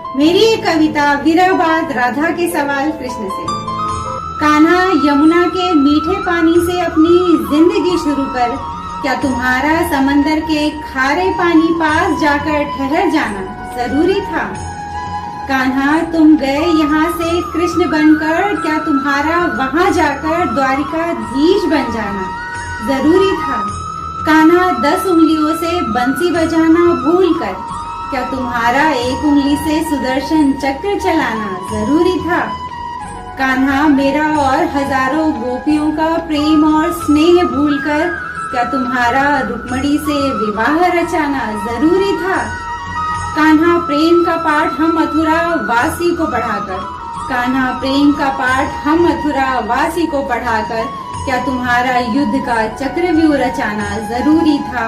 मेरी एक कविता विरह बाद राधा के सवाल कृष्ण से। कान्हा यमुना के मीठे पानी से अपनी जिंदगी शुरू कर, क्या तुम्हारा समंदर के खारे पानी पास जाकर ठहर जाना जरूरी था? कान्हा तुम गए यहाँ से कृष्ण बनकर, क्या तुम्हारा वहाँ जाकर द्वारिकाधीश बन जाना जरूरी था? कान्हा 10 उंगलियों से बंसी बजाना भूल कर, क्या तुम्हारा एक उंगली से सुदर्शन चक्र चलाना जरूरी था? कान्हा मेरा और हजारों गोपियों का प्रेम और स्नेह भूलकर, क्या तुम्हारा रुक्मणी से विवाह रचाना जरूरी था? कान्हा प्रेम का पाठ हम मथुरा वासी को पढ़ाकर, कान्हा प्रेम का पाठ हम मथुरा वासी को पढ़ाकर, क्या तुम्हारा युद्ध का चक्रव्यूह रचाना जरूरी था?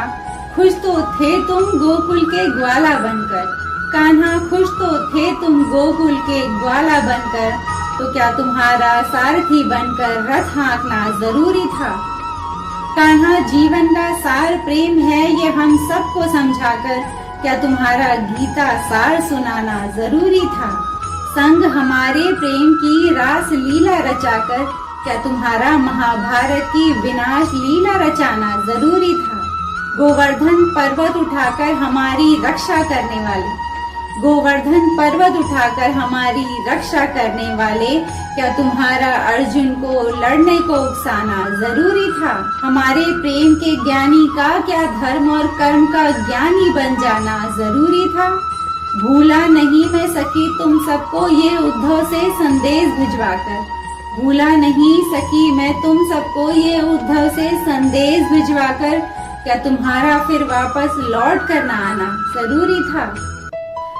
खुश तो थे तुम गोकुल के ग्वाला बनकर, कान्हा खुश तो थे तुम गोकुल के ग्वाला बनकर, तो क्या तुम्हारा सारथी बनकर रथ हाँकना जरूरी था? कान्हा जीवन का सार प्रेम है ये हम सबको समझाकर, क्या तुम्हारा गीता सार सुनाना जरूरी था? संग हमारे प्रेम की रास लीला रचाकर, क्या तुम्हारा महाभारत की विनाश लीला रचाना जरूरी था? गोवर्धन पर्वत उठाकर हमारी रक्षा करने वाले, गोवर्धन पर्वत उठाकर हमारी रक्षा करने वाले, क्या तुम्हारा अर्जुन को लड़ने को उकसाना जरूरी था? हमारे प्रेम के ज्ञानी का क्या धर्म और कर्म का ज्ञानी बन जाना जरूरी था? भूला नहीं मैं सखी तुम सबको ये उद्धव से संदेश भिजवाकर, भूला नहीं सकी मैं तुम सबको ये उद्धव से संदेश भिजवाकर, क्या तुम्हारा फिर वापस लौट कर ना आना जरूरी था?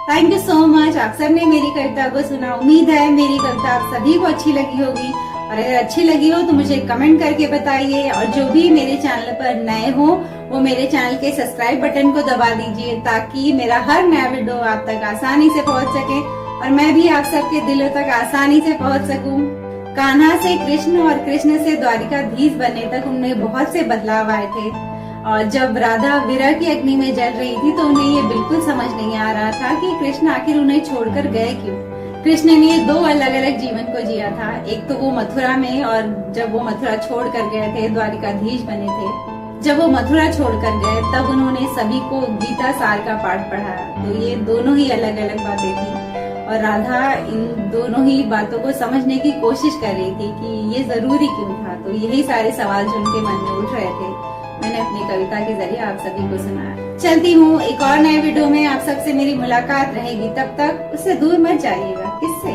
Thank you so much. आप सबने मेरी कविता को सुना। उम्मीद है मेरी कविता आप सभी को अच्छी लगी होगी, और अगर अच्छी लगी हो तो मुझे कमेंट करके बताइए। और जो भी मेरे चैनल पर नए हो वो मेरे चैनल के सब्सक्राइब बटन को दबा दीजिए, ताकि मेरा हर नया वीडियो आप तक आसानी से पहुंच सके और मैं भी आप सबके दिलों तक आसानी से पहुंच सकूं। कान्हा से कृष्ण और कृष्ण से द्वारिकाधीश बनने तक उनमें बहुत से बदलाव आए थे, और जब राधा विरह की अग्नि में जल रही थी तो उन्हें ये बिल्कुल समझ नहीं आ रहा था कि कृष्ण आखिर उन्हें छोड़कर गए क्यों। कृष्ण ने 2 अलग अलग जीवन को जिया था, एक तो वो मथुरा में, और जब वो मथुरा छोड़ कर गए थे द्वारिकाधीश बने थे। जब वो मथुरा छोड़कर गए तब उन्होंने सभी को गीता सार का पाठ पढ़ाया। तो ये दोनों ही अलग अलग बातें थी, और राधा इन दोनों ही बातों को समझने की कोशिश कर रही थी कि ये जरूरी क्यों था। तो यही सारे सवाल जो उनके मन में उठ रहे थे मैंने अपनी कविता के जरिए आप सभी को सुनाया। चलती हूँ, एक और नए वीडियो में आप सबसे मेरी मुलाकात रहेगी। तब तक उससे दूर मत जाइएगा। किससे?